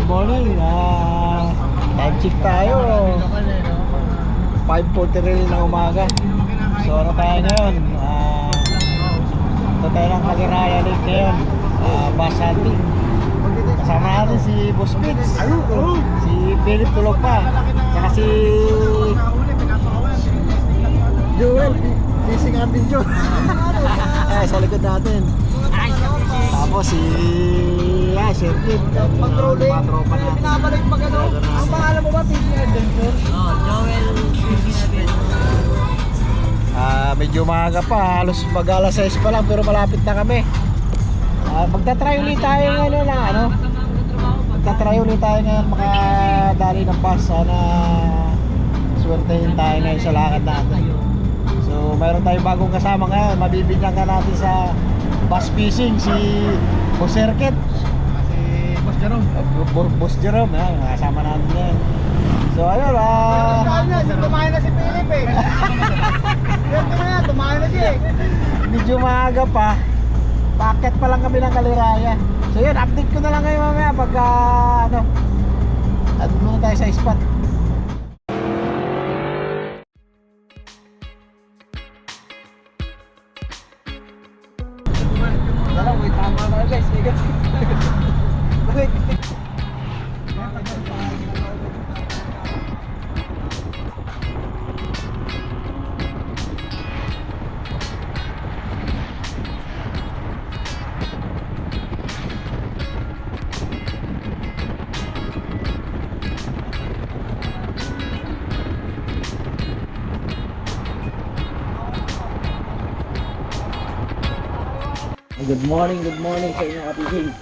morning. Time check tayo. 5:43 ng umaga. So ano tayo ngayon? Ito tayo ng Kaliraya Lake ngayon. Bus hunting. Kasama natin si Boss Pitts, si Philip tulog pa, saka si Joel, busy natin Joel. Sa likod natin. Tapos si Sherkin, mga tropa natin. Pinabalik pag ano? Ang pangalan mo ba? Fishing Adventure? Oo, Joel Fishing Adventure. Medyo maaga pa, halos mag-alas 6 pa lang pero malapit na kami. Magta-try ulit tayo ngayon na ano? Magta-try ulit tayo ngayon makadali ng bus. Sana swertehin tayo ngayon sa lakad natin. So mayroon tayong bagong kasama ngayon. Mabibigyan ka natin sa bus fishing si Boss Circuit, Si Boss Jerome. Boss Jerome, kasama natin ngayon. So ayun, Tumayo na si Philip eh. Tumayo na siya eh. medyo maaga pa. Paket pa lang kami ng Kaliraya. So yun, update ko na lang kayo mamaya pagka ano, at muna tayo sa spot. Dala, wait, tama na guys. Wait. Good morning sa inyo kapiging.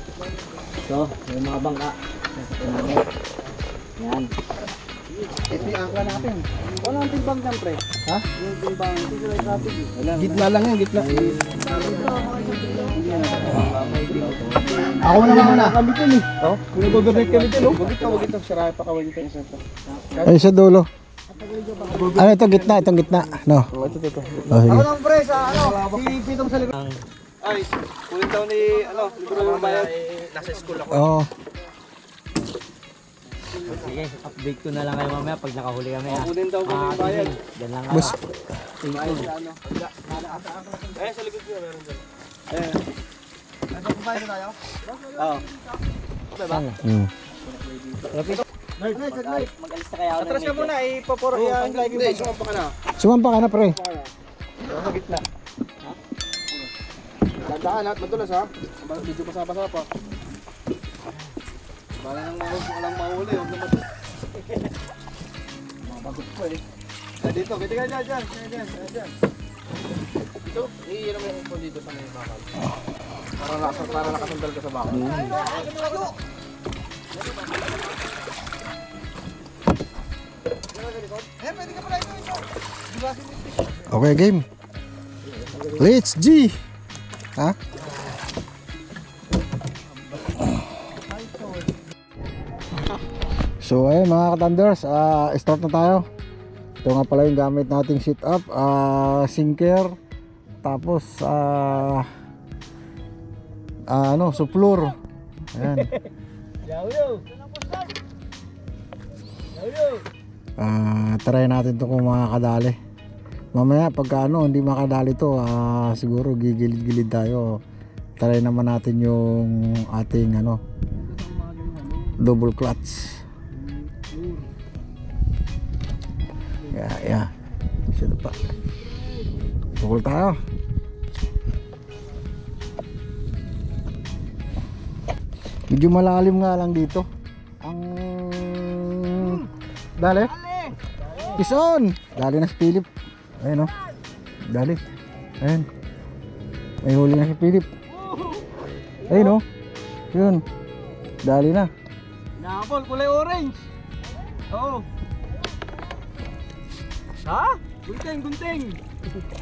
So, may mga bangka. Yan. Ito yung angkla natin. Ano ang timbang dyan, pre? Ha? Yung timbang, dito lang traffic eh. Gitna lang yan, gitna. Ako naman muna. Kami dun eh. Oh? Kung nag-overnight kami dun, oh. Wag ito, sirahin pa ka, wag ito yung center. Ay, sa dulo. Ano ito, gitna, itong gitna. No? Ito. Oh, sige. Ako lang pre, sa ano, si Pitong sa likod. Ay, kulit daw ni, ano, libro yung bayad. Nasa school ako. Oo. Sige, update ko na lang kayo mamaya pag nakahuli kami ha. Kunin daw kami yung bayad. Yan lang Boss, Bayad sa ano. Eh, sa likod ko meron dyan. Eh. Ano kung bayad na tayo? Oo. Diba? Mag-alis na kaya ako Atras ka muna, ipapuro yung live yung bag. Sumampa ka na. sumampa ka na, pre. Sa gitna. Tandaan lahat, madulas ha. Medyo basa-basa pa. Bala nang walang mahuli, huwag na madulas. Mabagot po eh. Dito, pwede ka dyan. Dito, iiram mo yung dito sa may bakal. Para nakasandal ka sa bakal. Pwede ka pala ito. Okay, game. Let's G. Ha? So ayun mga ka-thunders, start na tayo. Ito nga pala yung gamit nating sit up, sinker, tapos suplur. Ayan. Try natin to kung makakadali. Mamaya pagka hindi makadali to, siguro gigilid-gilid tayo. Try naman natin yung ating double clutch. Yeah. Sino pa? Tukol tayo. Medyo malalim nga lang dito. Ang dali. Ison. Dali na si Philip. Ayun o. Dali. Ayun. May huli na si Philip. Ayun o. Yun. Dali na. Nakapol, kulay orange. Oo. Ha? Gunting.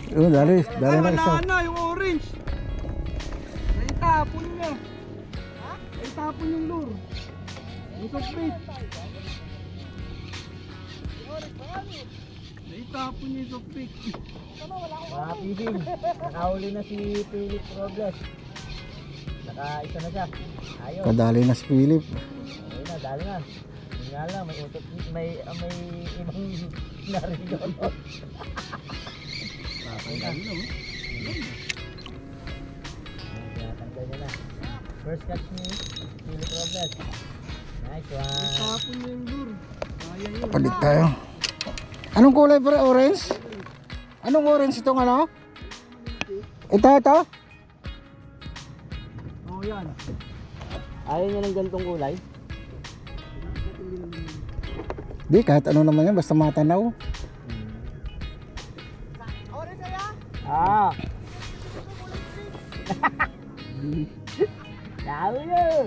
Yun, dali. Dali na isa. Wala na yung orange. Naitapon niya. Ha? Naitapon yung lure. Yung softbait. Naitapon niya yung softbait. Piding, nakahuli na si Philip Robles. Naka-isa na siya. Ayun. Kadali na si Philip. Ayun na. dali na. Yun nga lang, may utot, may ibang narinig ako. Ang no? Tanggal niya na. First catch ni Philip Robles. Nice one. Tapon niya yung lure. Kaya yun. Palit tayo. Anong kulay pre? Orange? Anong orange itong ano? Ito? Oh, yan. Ayaw niya ng ganitong kulay? Di, kahit ano naman yan, basta matanaw. Ah! Tao yun!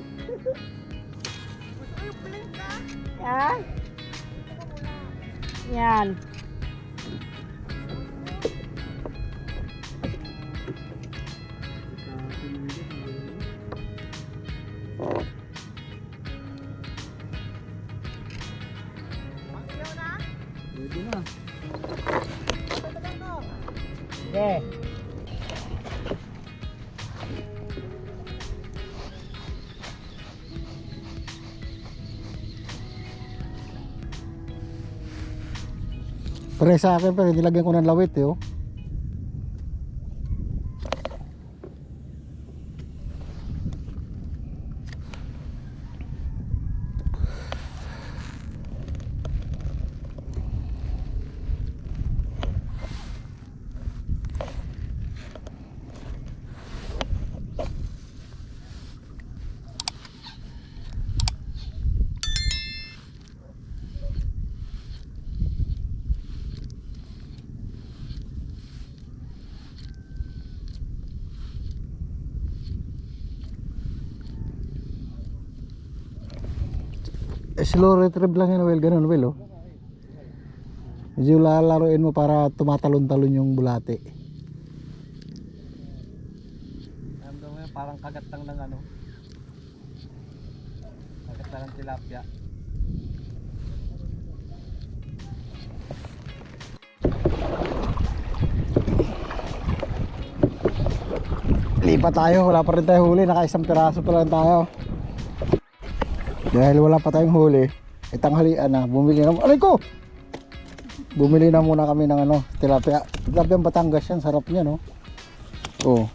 Yan! Yan! Pwede na. Okay. Pre sa akin pre, nilagyan ko ng lawit eh oh. Slow retrieve lang yan Will, ganun Will oh. Medyo lalaroin mo para tumatalon-talon yung bulate. Ramdam mo yun, parang kagat lang ng ano. Kagat lang ng tilapia. Lipat tayo, wala pa rin tayo huli, naka-isang piraso pa lang tayo. Dahil wala pa tayong huli, itanghalian na, bumili na, aray ko! Bumili na muna kami ng ano, tilapia. Tilapia Batangas yan, sarap niya no. Oh.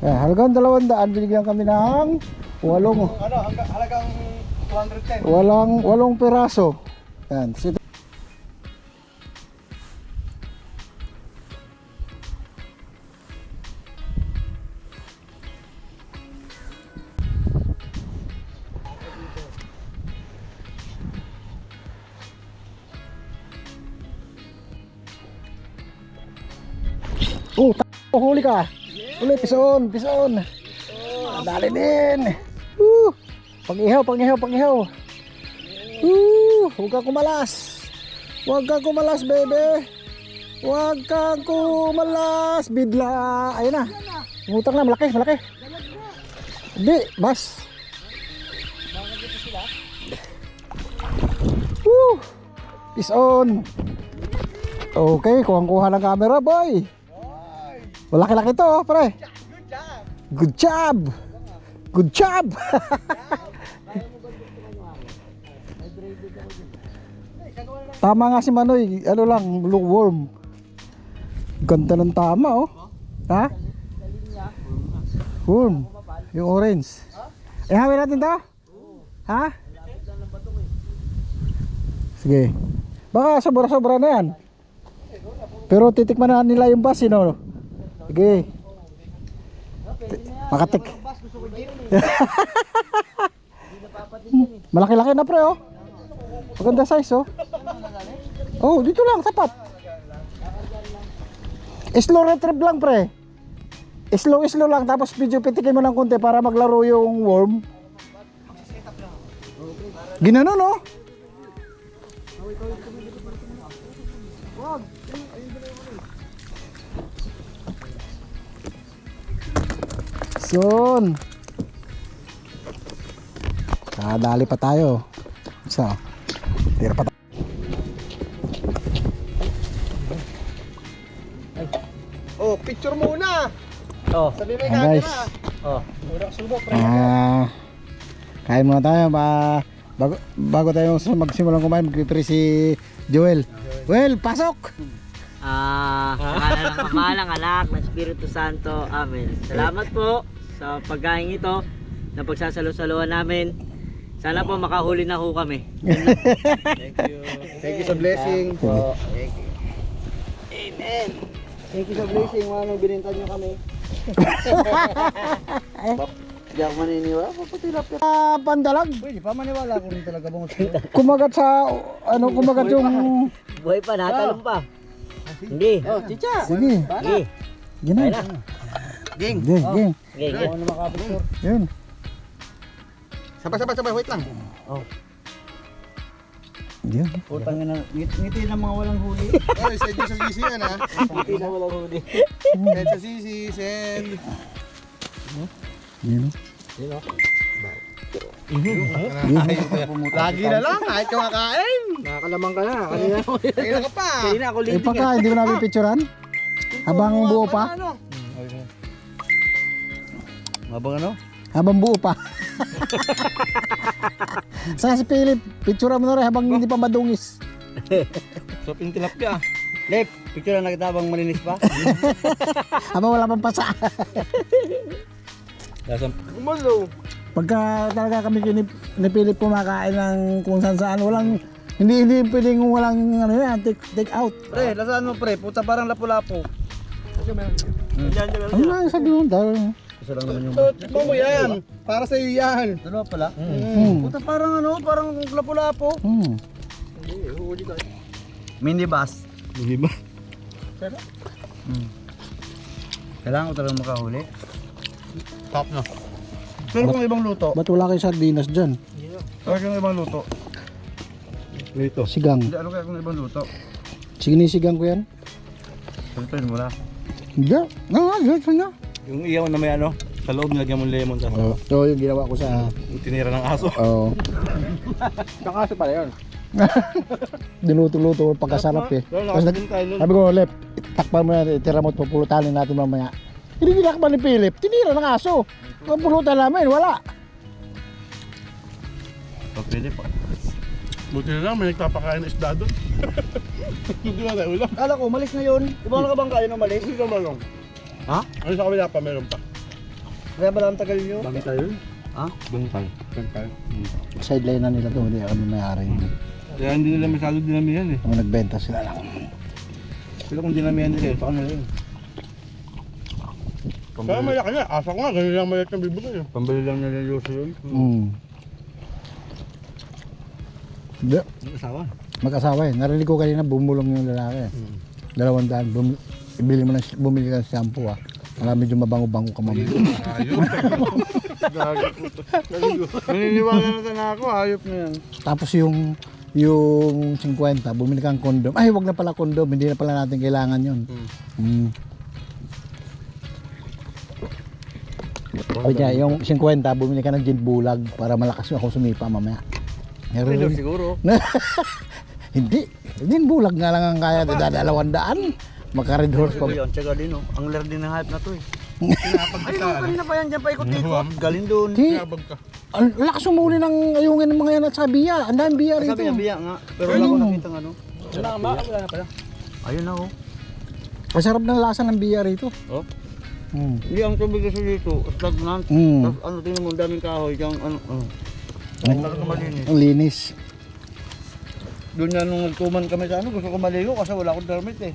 Halagang 200, binigyan kami ng walong. Ano, halagang 210. Walong piraso. Yan. Huli ka. Uli, pison. Dali din. Pang-ihaw. Huwag kang kumalas. Baby. Huwag kang kumalas. Bidla. Ayun na. Umutang na, malaki. Hindi, bas. Pison. Okay, kuha ng camera, boy. Malaki-laki to, pre. Good job. Tama nga si Manoy, ano lang, blue worm. Ganda ng tama, oh. Ha? Worm. Yung orange. Ihawin natin to? Ha? Sige. Baka sobra-sobra na yan. Pero titikman na nila yung bus, no? Sige. Makatik. Malaki-laki na pre oh. Maganda size oh. Oh, dito lang tapat. Slow retrieve lang pre. Slow lang tapos medyo pitikin mo ng konti para maglaro yung worm. Ginano no? Yun. Dali pa tayo. So, tira pa tayo. Oh, picture muna. Oh. Sabi may Guys. camera. Oh. Udah subo pre. Kain muna tayo bago tayo magsimulang kumain, mag-prepare si Joel. Well, pasok! Pangalan ng Ama, ng Anak, ng Espiritu Santo. Amen. Salamat po sa pagkain ito na pagsasalo-saluhan namin. Sana po makahuli na ho kami. Thank you sa blessing. Amen. Thank you sa blessing. Manong binintan nyo kami. Hindi ako maniniwala. Papatilapia. Pandalag. Pwede pa maniwala kung hindi talaga bangus. Kumagat sa, kumagat yung... Buhay pa, natalong pa. Hindi. Oh, chicha. Sige. Sige. Gina. Kaya na. Ging. Ging. Okay, okay. Ano makapagpur? Yun. Sabay. Wait lang. Yun. Putang na. Ngiti ng mga walang huli. Ay, send nyo sa GC yan ha. Ngiti ng walang huli. Send sa GC, send. Yun. Lagi na lang, kahit kumakain. Nakakalamang ka na. Kanina ka pa. Kanina ako Eh pagka, hindi mo namin picturean? Habang buo pa? Habang ano? Habang buo pa. Saka si Philip, picturean mo na rin habang hindi pa madungis. So, pintilapia. Lep, picture na kita habang malinis pa. Habang wala pang pasa. Kumalo. Pagka talaga kami ni Philip kumakain ng kung saan walang, hindi pwedeng walang ano yan, take out. Pre, lasaan mo pre, puta parang lapu-lapu. Ano lang sabi mo? Isa lang naman yung... Tikman mo yan, para sa iyo yan. Dalawa pala? Puta parang ano, parang lapu-lapu. Minibus. Minibus? Pero? Kailangan ko talagang makahuli. Top na. Pero kung ibang luto. Ba't wala kayo sardinas dyan? Pero kung ibang luto. Luto. Sigang. Hindi, ano kaya kung ibang luto? Sinisigang ko yan? Pagpilin mo na. Hindi. Saan na? Yung iyaw na may ano, sa loob nilagyan mo lemon sa Oo. So yung ginawa ko sa... yung tinira ng aso. Oo. Kakaso pala yun. Dinuto-luto pagkasarap eh. Tapos sabi ko, Lep, takpan mo yan, itira mo at pupulutanin natin mamaya. Hindi ginakpan ni Philip, tinira ng aso. Pupulutan namin, wala. Pwede pa. Buti na lang, may nagpapakain ng isda doon. Hindi na tayo ulam. Kala ko, malis na yun. Di ba na ka bang kain ng malis? Hindi ka malong. Ha? Ano sa kabila pa, meron pa. Kaya ba lang tagal nyo? Bangtay yun? Ha? Bangtay. Bangtay. Sideline na nila to, hindi kami mayari. Kaya hindi nila masyado dinamihan eh. Kung nagbenta sila lang. Pero kung dinamihan nila, sa kanila yun. Kaya malaki na, asa ko nga, ganyan lang maliit ng bibigay yun. Pambili lang nila yung yoso yun. Hindi. Asawa. Mag-asawa eh. Narinig ko kanina bumulong yung lalaki. 200. Bumili ka ng shampoo ah. Alam medyo mabango-bango ka mami. Ayop. Naniniwala na ako, ayop na yan. Tapos yung 50, bumili kang kondom. Ay, wag na pala kondom. Hindi na pala natin kailangan yun. Ay, yung 50, bumili ka ng gin bulag para malakas yung ako sumipa mamaya. Pero siguro. Hindi. Gin bulag nga lang ang kaya. Dadalawandaan. Maka-red horse pa. Yun, tsaga din oh. Ang ler din ng hype na to eh. Ay, Kanina pa yan dyan pa ikot-ikot. Galing doon. Di, Nabag ka. ang lakas umuli ng ayungin ng mga yan at sa biya. Ang daming biya rito. Sabi niya biya nga. Pero wala ko nakita ng ano. Wala na pala. Ayun ako. Masarap ng lasa ng biya rito. Oh? Mm. Hindi ang tubig kasi dito. Stagnant. Mm. Tapos ano tingnan mo, ang daming kahoy. Yung ano. Ang talaga malinis. Ang linis. Doon yan nung nagtuman kami sa ano. Gusto ko maligo kasi wala akong damit eh.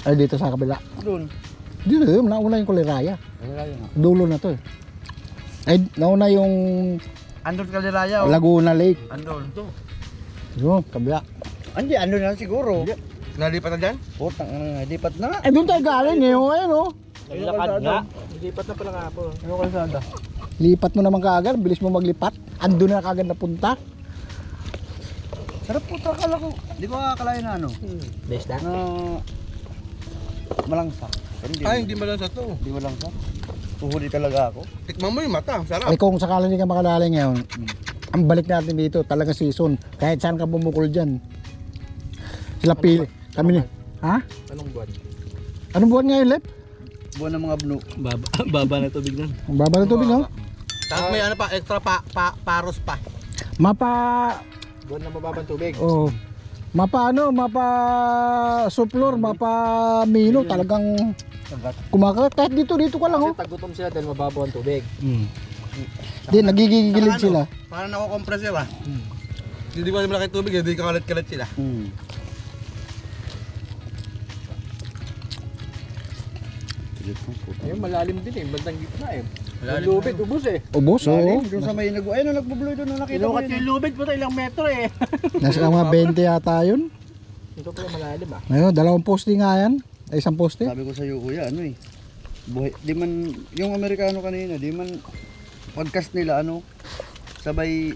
Ay, dito sa kabila. Doon. Dito, nauna yung Kuleraya. Kaliraya nga. Dulo na to eh. Ay, nauna yung Andun Kaliraya oh. Laguna Lake. Andun. Yun, kabila. Andi, andun na siguro. Nalipat na dyan? Putang, lipat na nga. Eh, doon tayo galing eh. Oh, ayun oh. Naglakad nga. Lipat na pala nga po. Ano kayo sada? Lipat mo naman kaagad. Bilis mo maglipat. Andun na kaagad napunta. Sarap po akala ko. Di ko akalain na ano. Best na. Na malangsa. Ay, hindi malansa to. Hindi malangsa. Uhuli talaga ako. Tikman mo yung mata, sarap. Ay, kung sakala hindi ka makadali ngayon, ang balik natin dito, talaga season. Kahit saan ka bumukol dyan. Sila pili. Kami ni. Ha? Anong buwan? Anong buwan ngayon, Lep? Buwan ng mga blue. Baba na tubig nun. Ang baba ng tubig, no? Tapos may ano pa, extra paros pa. Mapa Buwan na mababang tubig. oh. Mapa suplor, mapa milo talagang kumakagat kahit dito ka lang oh. Kasi tagutom sila dahil mababaw ang tubig. Di nagigigilid sila. Parang nako-compress yun ba? Hindi ko malaki tubig, hindi kakalat-kalat sila. Ayun, malalim din eh. Bandang gitna eh. Malalim Yung lubid, ubos eh. Ubos oh. Doon sa may ayun, nagbubloy doon na nakita ko Kinukat yung lubid po ilang metro eh. Nasa mga 20 yata yun. Ito pala malalim ah. Ayun, 2 poste nga yan. Ay, 1 poste. Sabi ko sa iyo kuya, ano eh. Buhay, di man, yung Amerikano kanina, di man, podcast nila, ano, sabay,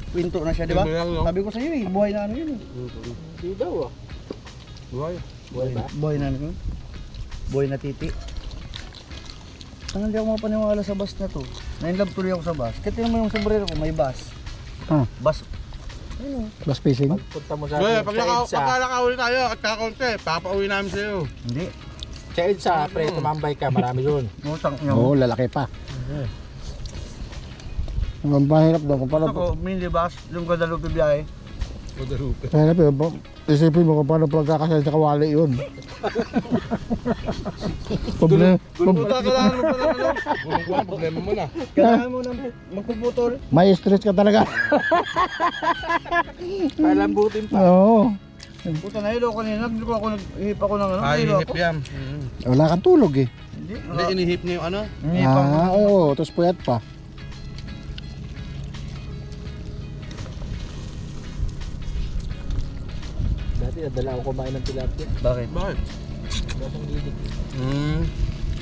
kwento na siya, di ba? Sabi lang, no? Sabi ko sa iyo eh, buhay na ano yun eh. Hindi daw ah. Buhay. Buhay ba? Buhay na ano, buhay na titi. Ang hindi ako mapaniwala sa bus na to. Na-inlove tuloy ako sa bus. Kaya tingnan mo yung sombrero ko, may bus. Ah, Bus. Ayun bus fishing. Punta mo sa Pag EDSA. nakakahuli tayo at kakaunti, papauwi namin sa'yo. Hindi. Sa EDSA, pre, tumambay ka. Marami doon. Utang niya. Oo, lalaki pa. Ang mahirap daw kung paano. Ako, minibus, yung Guadalupe biyahe. Mahirap yun. Isipin mo kung paano pagkakasal sa kawali yun. Problema. Kailangan mo pa na ano? Problema mo na. Kailangan mo nang magpuputol. May stress ka talaga. Palambutin pa. Oo. Puta na hilo kanina, hindi ko ako naghihip ako ng ano. Ay, Nahilo inihip ako. yan. Wala kang tulog eh. Hindi. Hindi, inihip niya yung ano. Hinihip ako. Oo. Tapos puyat pa. Dati, nadala ako kumain ng tilapia. Bakit? Bakit? Datang gilid.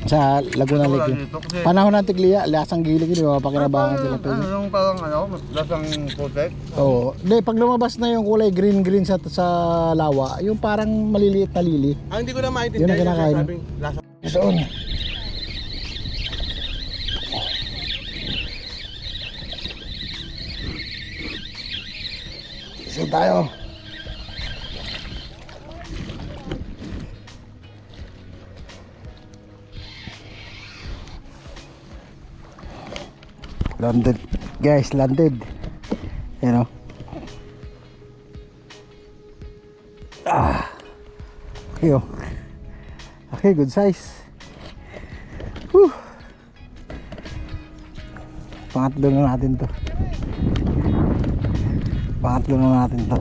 Sa Laguna Wala Lake. dito kasi. Panahon ng tiglia, lasang gilig yun. Pakinabangan sila. Ano, yung parang ano, lasang putek. Oo. Hindi, pag lumabas na yung kulay green sa lawa, yung parang maliliit na lili. Ang hindi ko na Yun ang maintindihan kinakain. sabing lasa. Doon. Isa tayo. Landed. Guys, landed. Yan o. Okay o. Okay, good size. Whew. Pangatlo na natin to. Pangatlo na natin to.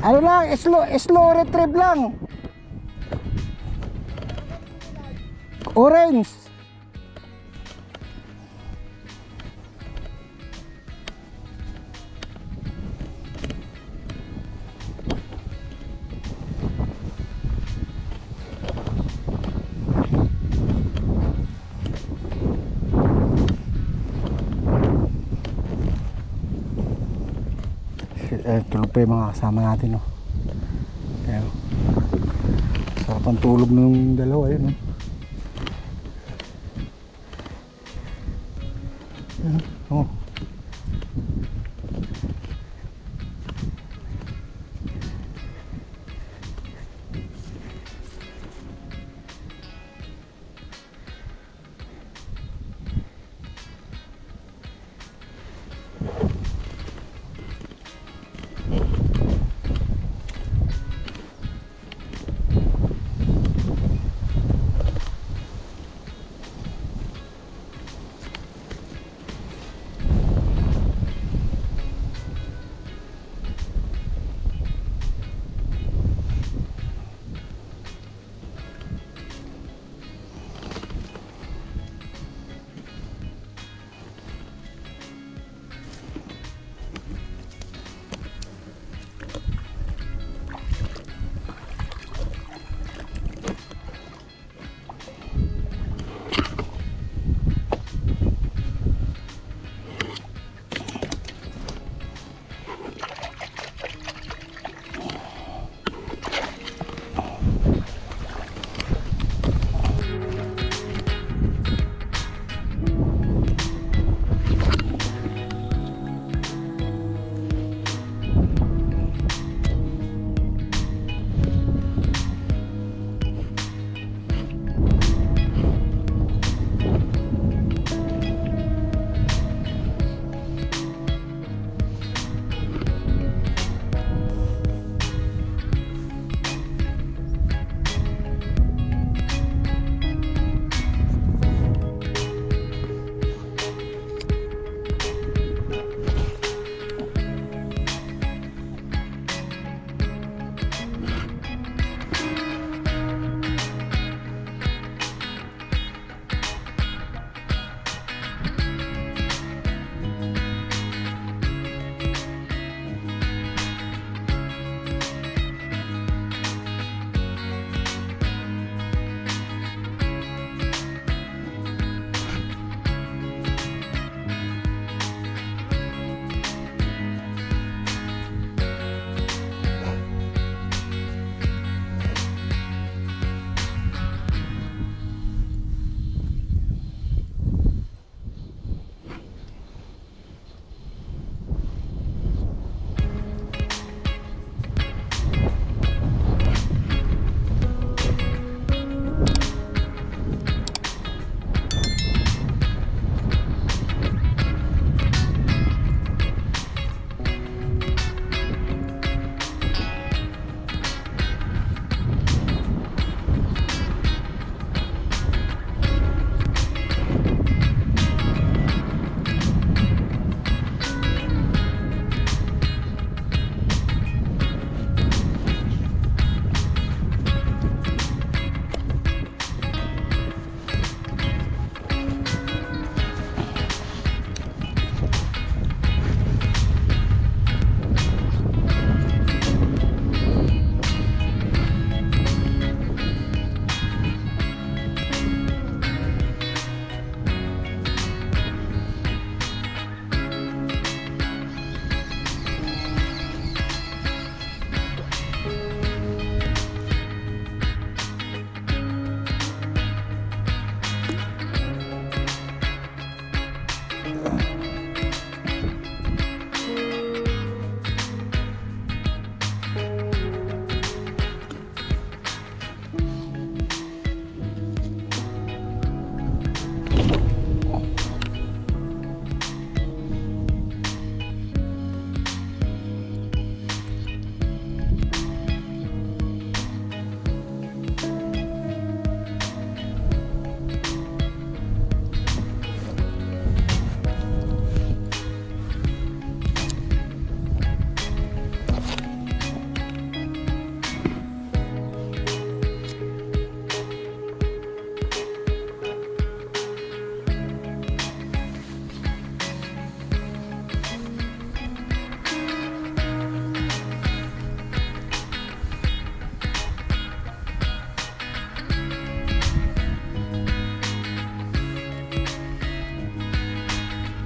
Ano lang, slow retrieve lang. Orange. Tulog pa yung mga kasama natin, no? Ayan. Sarap ang tulog ng dalawa, yun, no? Ayan, oh.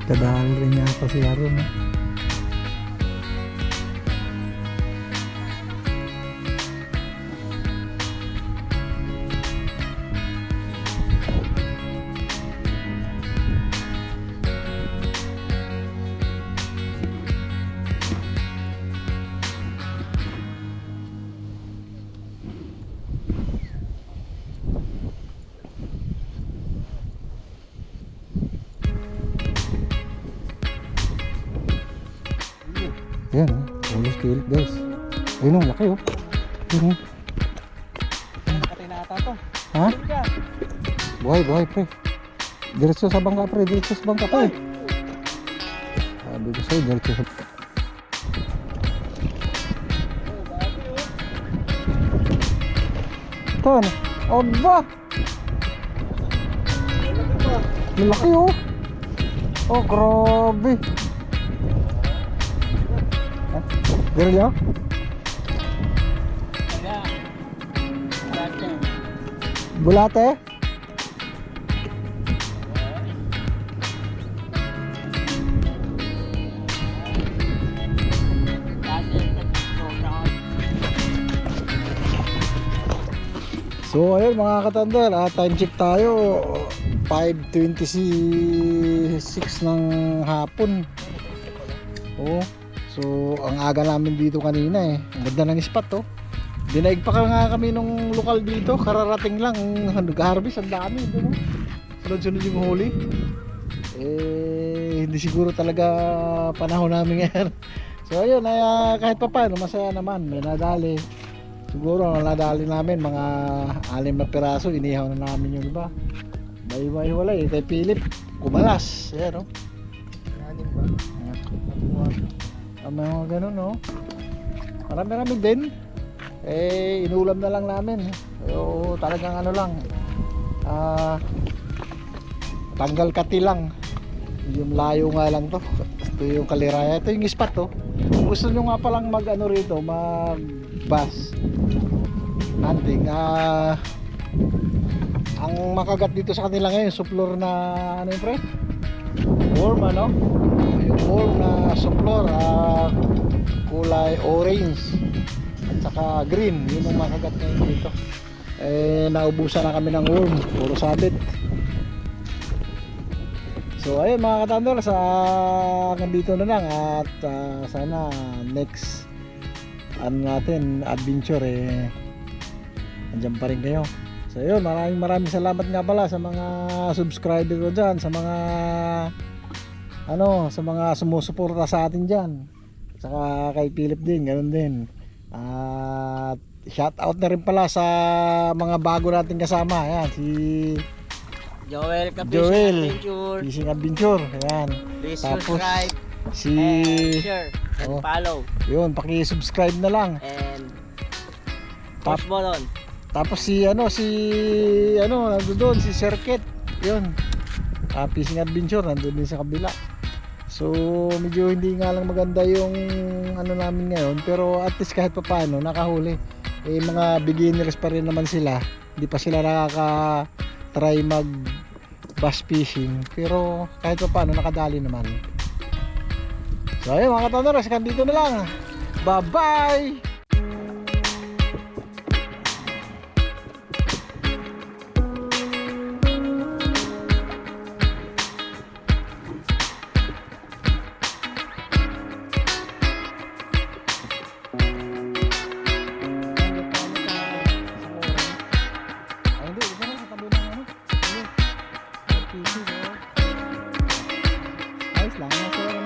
Kadahal rin niya ako si Aaron. Eh. Yan, ulos kilit guys. Ayun ang laki oh. Ayun oh. Nakatay na ata to. Ha? Buhay pre. Diretso sa bangka pre, diretso sa bangka pre. Sabi ko sa'yo, diretso sa... Ito ano? Aba! Malaki oh. Oh grabe. Garilyo? Bulate? So ayun mga katandal, time check tayo 5:26 ng hapon. Oh, so ang aga namin dito kanina eh. Ang ganda ng spot oh. Dinaig pa nga kami nung lokal dito, kararating lang, nag-harvest ang dami doon. Oh. Sunod-sunod yung huli. Eh hindi siguro talaga panahon namin ngayon. So ayun, kahit pa paano masaya naman, may nadali. Siguro nadali namin mga 6 na piraso, inihaw na namin yung iba. Baiwalay, kay Philip, kumalas. Ayan o. Ang mga ganun o. Marami-rami din. Eh, inulam na lang namin. So, talagang ano lang. Tanggal kati lang. Yung layo nga lang to. Ito yung Kaliraya. Ito yung spot to. Kung gusto nyo nga palang mag ano rito, mag bus hunting, ang makagat dito sa kanila ngayon suplor na ano yun pre? Worm ano? Yung worm na suplor, kulay orange at saka green, yun ang makagat ngayon dito. Eh naubusan na kami ng worm, puro sabit. So ayun mga katandor, sa dito na lang at sana next ano natin adventure eh andyan pa rin kayo. So yun, maraming salamat nga pala sa mga subscriber ko dyan, sa mga ano, sa mga sumusuporta sa atin dyan, saka kay Philip din, ganun din. At shout out na rin pala sa mga bago natin kasama. Ayan, si Joel Adventure, Fishing Adventure. Ayan. Please Tapos, subscribe si and share and Oh. follow yun, paki-subscribe na lang. and push button. Tapos si ano nandoon doon si Circuit. Yun. Fishing Adventure nandoon din sa kabila. So medyo hindi nga lang maganda yung ano namin ngayon, pero at least kahit papaano nakahuli. Eh mga beginners pa rin naman sila. Hindi pa sila nakaka-try mag bass fishing, pero kahit papaano nakadali naman. So ayun mga katandors, dito na lang. Bye-bye! Ayos lang, masaya